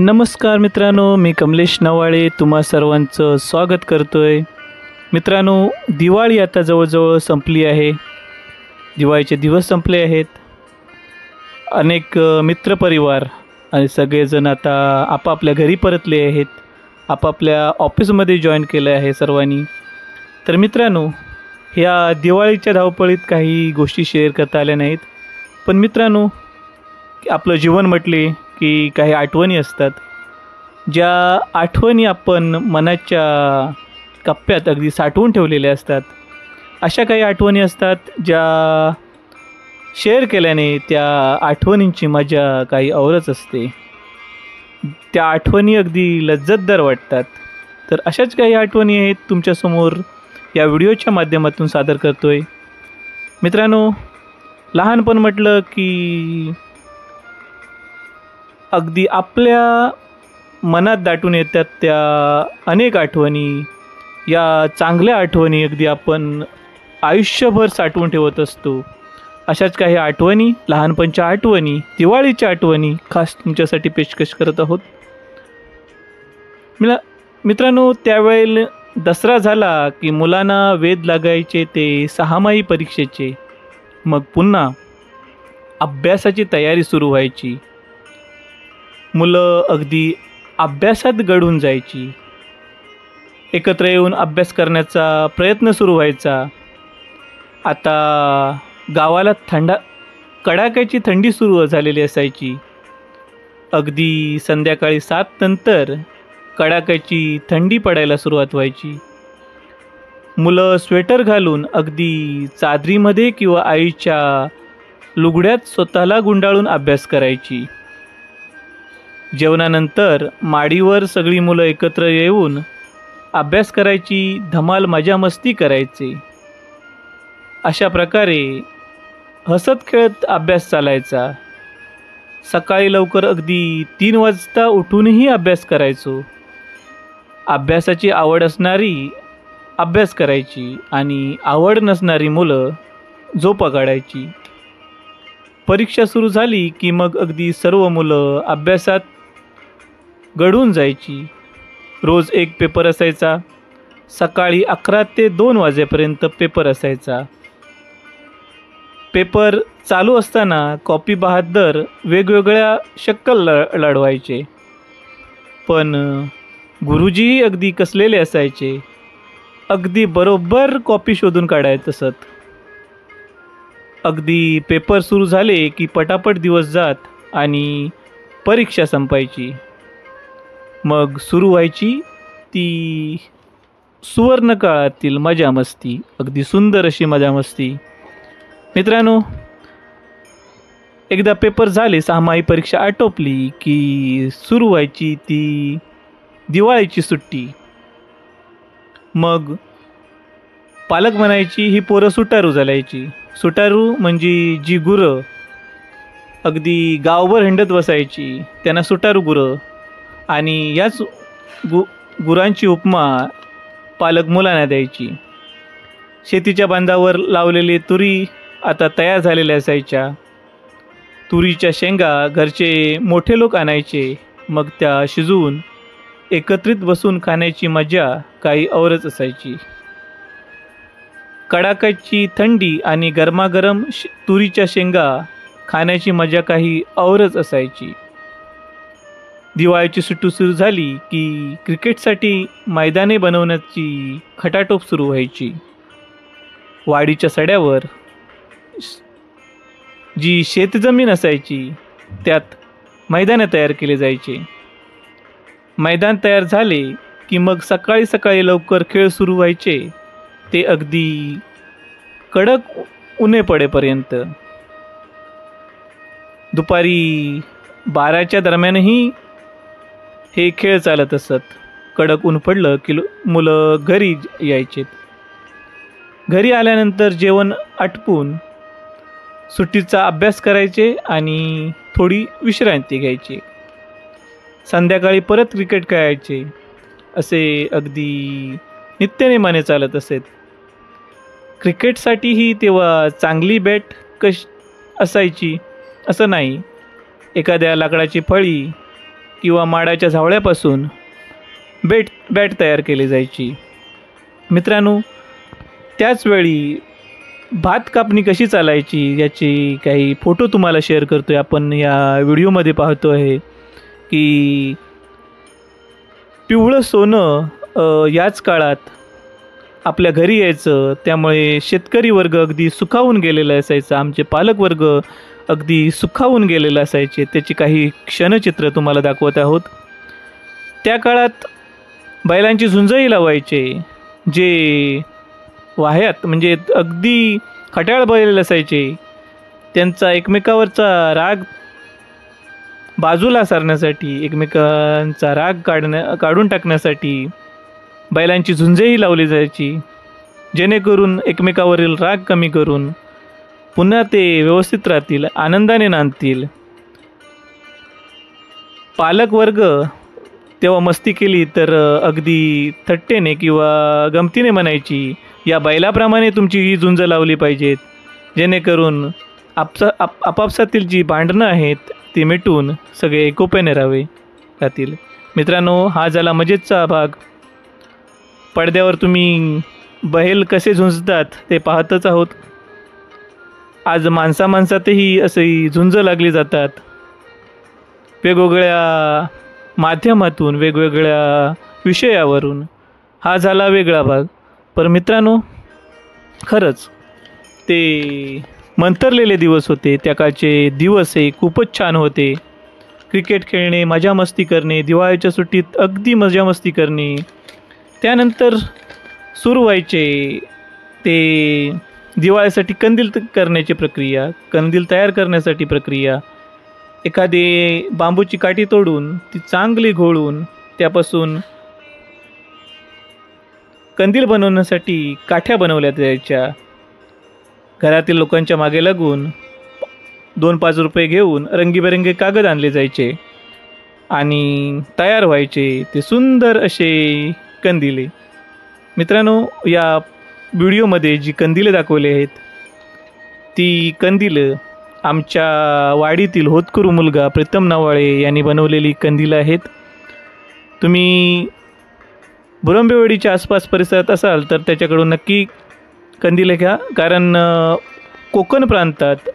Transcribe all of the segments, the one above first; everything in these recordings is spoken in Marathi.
नमस्कार मित्रांनो, मी कमलेश नवाळे तुम्हा सर्वांचं स्वागत करतोय। मित्रांनो, दिवाळी आता जवळजवळ संपली आहे। दिवाळीचे दिवस संपले आहेत। अनेक मित्रपरिवार आणि सगळेजण आता आपापल्या घरी परतले आहेत, आपापल्या ऑफिसमध्ये जॉईन केलं आहे सर्वांनी। तर मित्रांनो, ह्या दिवाळीच्या धावपळीत काही गोष्टी शेअर करता आल्या नाहीत, पण मित्रांनो, आपलं जीवन म्हटले की काही आठवणी असतात, ज्या आठवणी आपण मनाच्या कप्प्यात अगदी साठवून ठेवलेल्या असतात। अशा काही आठवणी असतात ज्या शेअर केल्याने त्या आठवणींची मजा काही औरच असते, त्या आठवणी अगदी लज्जतदार वाटतात। तर अशाच काही आठवणी आहेत तुमच्यासमोर या व्हिडिओच्या माध्यमातून सादर करतोय। मित्रांनो, लहानपण म्हटलं की अगदी आपल्या मनात दाटून येतात त्या अनेक आठवणी, या चांगल्या आठवणी अगदी आपण आयुष्यभर साठवून ठेवत असतो। अशाच काही आठवणी, लहानपणच्या आठवणी, दिवाळीच्या आठवणी खास तुमच्यासाठी पेशकश करत आहोत। मित्रांनो, त्यावेळेला दसरा झाला की मुलांना वेध लागायचे ते सहामाही परीक्षेचे, मग पुन्हा अभ्यासाची तयारी सुरू व्हायची। मुलं अगदी अभ्यासात गढून जायची, एकत्र येऊन अभ्यास करण्याचा प्रयत्न सुरू व्हायचा। आता गावाला कडाक्याची थंडी सुरू झालेली असायची। अगदी संध्याकाळी 7 नंतर कडाक्याची थंडी पडायला सुरुवात व्हायची। मुलं स्वेटर घालून अगदी चादरीमध्ये किंवा आईच्या लुगड्यात स्वतःला गुंडाळून अभ्यास करायची। जेवणानंतर माडीवर सगळी मुलं एकत्र येऊन अभ्यास करायची, धमाल मजा मस्ती करायचे। अशा प्रकारे हसत खेळत अभ्यास चालायचा। सकाळी लवकर अगदी 3 वाजता उठूनही अभ्यास करायचो। अभ्यासाची आवड असणारी अभ्यास करायची आणि आवड नसणारी मुलं झोपा काढायची। परीक्षा सुरू झाली की मग अगदी सर्व मुलं अभ्यासात गढून जायची। रोज एक पेपर असायचा, सकाळी 11 ते 2 वाजेपर्यंत पेपर असायचा। पेपर चालू असताना कॉपी बहाद्दर वेगवेगळ्या शक्कल लढवायचे, पण गुरुजीही अगदी कसलेले असायचे, अगदी बरोबर कॉपी शोधून काढायत असत। अगदी पेपर सुरू झाले की पटापट दिवस जात आणि परीक्षा संपायची। मग सुरू व्हायची ती सुवर्ण काळातील मजा मस्ती, अगदी सुंदर अशी मजा मस्ती। मित्रांनो, एकदा पेपर झाले, सहामाही परीक्षा आटोपली की सुरू व्हायची ती दिवाळीची सुट्टी। मग पालक म्हणायची ही पोरं सुटारू झालायची। सुटारू म्हणजे जी गुरं अगदी गावभर हिंडत बसायची त्यांना सुटारू गुरं, आणि याच गुरांची उपमा पालक मुलांना द्यायची। शेतीच्या बांधावर लावलेली तुरी आता तयार झालेल्या असायच्या। तुरीच्या शेंगा घरचे मोठे लोक आणायचे, मग त्या शिजवून एकत्रित बसून खाण्याची मजा काही औरच असायची। कडाक्याची थंडी आणि गरमागरम तुरीच्या शेंगा खाण्याची मजा काही औरच असायची। दिवाळीची सुट्टी सुरू झाली की क्रिकेटसाठी मैदाने बनवण्याची खटाटोप सुरू व्हायची। वाडीच्या सड्यावर जी शेतजमीन असायची त्यात मैदाने तयार केले जायचे। मैदान तयार झाले की मग सकाळी सकाळी लवकर खेळ सुरू व्हायचे, ते अगदी कडक उन्हे पडेपर्यंत। दुपारी 12च्या दरम्यानही हे खेळ चालत असत। कडक ऊन पडलं की मुलं घरी यायचे। घरी आल्यानंतर जेवण आटपून सुट्टीचा अभ्यास करायचे आणि थोडी विश्रांती घ्यायची। संध्याकाळी परत क्रिकेट खेळायचे। असे अगदी नित्यनेमाने चालत असेत। क्रिकेटसाठीही तेव्हा चांगली बॅट असायची असं नाही, एखाद्या लाकडाची फळी किंवा माडाच्या झावळ्यापासून बॅट तयार केली जायची. मित्रांनो, त्याचवेळी भात कापणी कशी चालायची याची काही फोटो तुम्हाला शेअर करतो आहे. आपण या व्हिडिओमध्ये पाहतो आहे की पिवळं सोनं याच काळात आपल्या घरी यायचं. त्यामुळे शेतकरी वर्ग अगदी सुखावून गेलेला असायचा. आमचे पालक वर्ग अगदी सुखावून गेलेले असायचे. त्याची काही क्षणचित्र तुम्हाला दाखवत आहोत. त्या काळात बैलांची झुंजही लावायचे, जे वाह्यात म्हणजे अगदी खट्याळ बैल असायचे. त्यांचा एकमेकावरचा राग बाजूला सारण्यासाठी, एकमेकांचा राग काढून टाकण्यासाठी बैलांची झुंजही लावली जायची, जेणेकरून एकमेकावरील राग कमी करून पुन्हा ते व्यवस्थित राहतील, आनंदाने नांदतील. पालक वर्ग तेव्हा मस्ती केली तर अगदी थट्टेने किंवा गमतीने म्हणायची, या बैलाप्रमाणे तुमची ही झुंज लावली पाहिजेत, जेणेकरून आपापसातील जी भांडणं आहेत ती मिटून सगळे एकोप्याने राहतील. मित्रांनो, हा झाला मजेचा भाग. पडद्यावर तुम्ही बैल कसे झुंजतात ते पाहतच आहोत. आज माणसातही अशी झुंज लागली जातात. वेगवेगळ्या माध्यमातून, वेगवेगळ्या विषयावरून. हा झाला वेगळा भाग. पण मित्रांनो, खरंच ते मंतरलेले दिवस होते. त्या काळचे दिवस हे खूपच छान होते. क्रिकेट खेळणे, मजा मस्ती करणे, दिवाळीच्या सुट्टीत अगदी मजा मस्ती करणे. त्यानंतर सुरू व्हायचे ते दिवाळीसाठी कंदील करण्याची प्रक्रिया, कंदील तयार करण्यासाठी प्रक्रिया. एखादी बांबूची काठी तोडून ती चांगली घोळून त्यापासून कंदील बनवण्यासाठी काठ्या बनवल्या जायच्या. घरातील लोकांच्या मागे लागून 2-5 रुपये घेऊन रंगीबेरंगी कागद आणले जायचे आणि तयार व्हायचे ते सुंदर असे कंदिले. मित्रांनो, या व्हिडिओमध्ये जी कंदिले दाखवली आहेत ती कंदिलं आमच्या वाडीतील होतकरू मुलगा प्रीतम नवाळे यांनी बनवलेली कंदिलं आहेत. तुम्ही बुरंबेवाडीच्या आसपास परिसरात असाल तर त्याच्याकडून नक्की कंदिले घ्या. कारण कोकण प्रांतात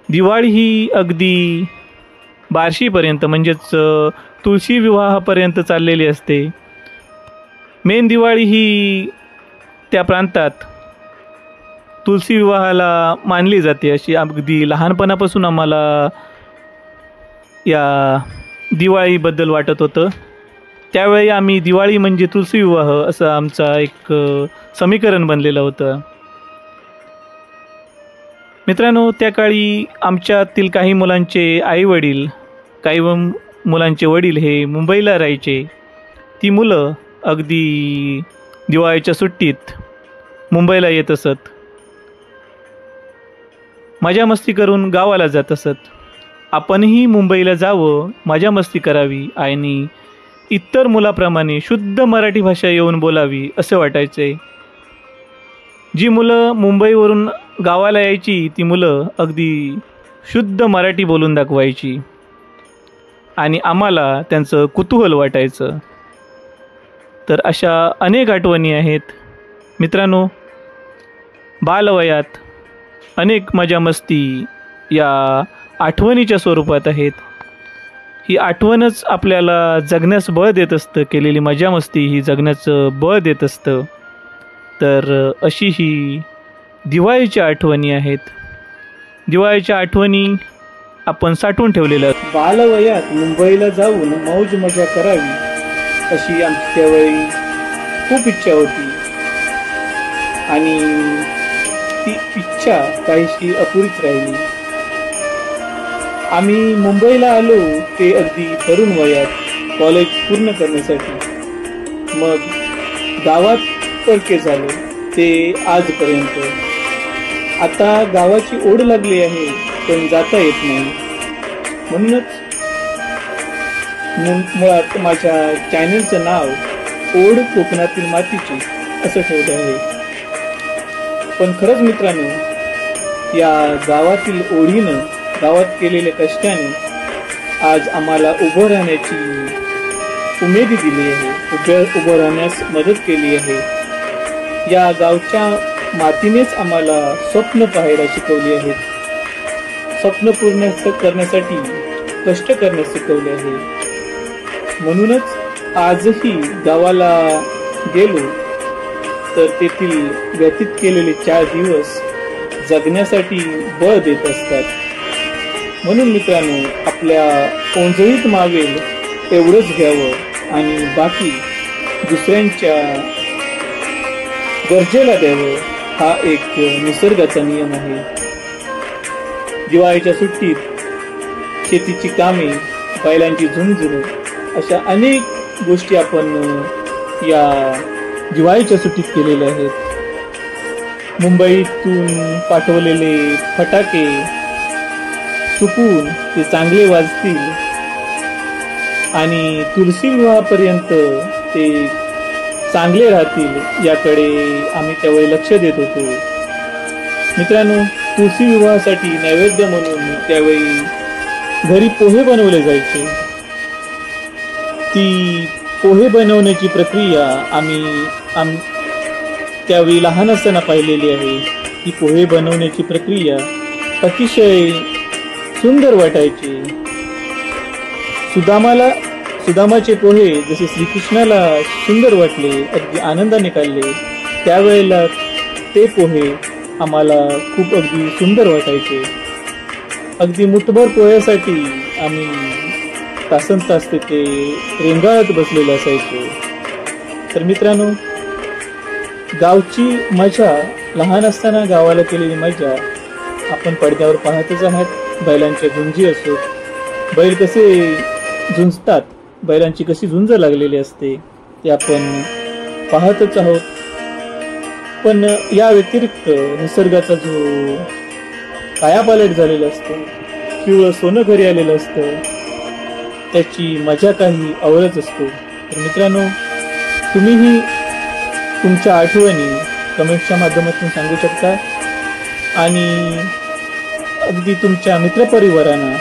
दिवाळी ही अगदी बार्शीपर्यंत म्हणजेच तुळशी विवाहापर्यंत चाललेली असते. मेन दिवाळी ही त्या प्रांतात तुळशी विवाहाला मानली जाते. अशी अगदी लहानपणापासून आम्हाला या दिवाळीबद्दल वाटत होतं. त्यावेळी आम्ही दिवाळी म्हणजे तुळशी विवाह असं आमचा एक समीकरण बनलेलं होतं. मित्रांनो, त्या काळी आमच्यातील काही मुलांचे आईवडील, काही मुलांचे वडील हे मुंबईला राहायचे. ती मुलं अगदी दिवाळीच्या सुट्टीत मुंबईला येत असत. मजा मस्ती करून गावाला जात असत. आपणही मुंबईला जावं, मजा मस्ती करावी आणि इतर मुलाप्रमाणे शुद्ध मराठी भाषा येऊन बोलावी असं वाटायचे. जी मुलं मुंबईवरून गावाला यायची ती मुलं अगदी शुद्ध मराठी बोलून दाखवायची आणि आम्हाला त्यांचं कुतूहल वाटायचं. तर अशा अनेक आठवणी आहेत. मित्रांनो, बालवयात अनेक मजा मस्ती या आठवणीच्या स्वरूपात आहेत. ही आठवणच आपल्याला जगण्यास बळ देत असतं. केलेली मजा मस्ती ही जगण्याचं बळ देत असतं. तर अशी ही दिवाळीच्या आठवणी आहेत. दिवाळीच्या आठवणी आपण साठवून ठेवलेल्या. बालवयात मुंबईला जाऊन मौज मजा करावी अशी आमची त्यावेळी खूप इच्छा होती आणि ती इच्छा काहीशी अपुरीच राहिली. आम्ही मुंबईला आलो ते अगदी तरुण वयात कॉलेज पूर्ण करण्यासाठी. मग गावात परके झालो ते आजपर्यंत. आता गावाची ओढ लागली आहे पण जाता येत नाही. म्हणूनच मुळात माझ्या चॅनलचं नाव ओढ कोकणातील मातीची असं ठेवलं आहे. पण खरंच मित्रांनो, या गावातील ओढीनं, गावात केलेल्या कष्टाने आज आम्हाला उभं राहण्याची उमेद दिली आहे, उभं राहण्यास मदत केली आहे. या गावच्या मातीनेच आम्हाला स्वप्न पाहायला शिकवली आहेत, स्वप्न पूर्ण करण्यासाठी कष्ट करण्यास शिकवले आहे. म्हणूनच आजही गावाला गेलो तर तेथील व्यतीत केलेले 4 दिवस जगण्यासाठी बळ देत असतात. म्हणून मित्रांनो, आपल्या ओंजळीत मावेल एवढंच घ्यावं आणि बाकी दुसऱ्यांच्या गरजेला द्यावं, हा एक निसर्गाचा नियम आहे. दिवाळीच्या सुट्टीत शेतीची कामे, बैलांची झुंज, अशा अनेक गोष्टी आपण या दिवाळीच्या सुट्टीत केलेल्या आहेत. मुंबईतून पाठवलेले फटाके सुकून ते चांगले वाजतील आणि तुलसी विवाहापर्यंत ते चांगले राहतील याकडे आम्ही त्यावेळी लक्ष देत होतो. मित्रांनो, तुलसी विवाहासाठी नैवेद्य म्हणून त्यावेळी घरी पोहे बनवले जायचे. ती पोहे बनवण्याची प्रक्रिया आम्ही त्यावेळी लहान असताना पाहिलेली आहे. ती पोहे बनवण्याची प्रक्रिया अतिशय सुंदर वाटायची. सुदामाचे पोहे जसे श्रीकृष्णाला सुंदर वाटले, अगदी आनंदाने खाल्ले, त्यावेळेला ते पोहे आम्हाला खूप अगदी सुंदर वाटायचे. अगदी मुठभर पोह्यासाठी आम्ही तासन तास ते रेंगाळत बसलेले असायचो. तर मित्रांनो, गावची मजा, लहान असताना गावाला केलेली मजा आपण पडद्यावर पाहतच आहात. बैलांच्या झुंजी असो, बैल कसे झुंजतात, बैलांची कशी झुंज लागलेली असते ते आपण पाहतच आहोत. पण या व्यतिरिक्त निसर्गाचा जो कायापालट झालेला असतो, किंवा सोनं घरी आलेलं असतं, त्याची मजा काही औरच असतो. तर मित्रांनो, तुम्हीही तुमच्या आठवणी कमेंटच्या माध्यमातून सांगू शकता आणि अगदी तुमच्या मित्रपरिवारांना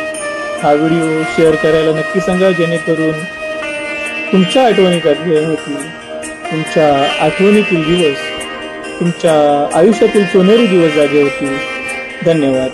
हा व्हिडिओ शेअर करायला नक्की सांगा, जेणेकरून तुमच्या आठवणी जागे होतील. तुमच्या आठवणीतील दिवस तुमच्या आयुष्यातील सोनेरी दिवस जागे होतील. धन्यवाद.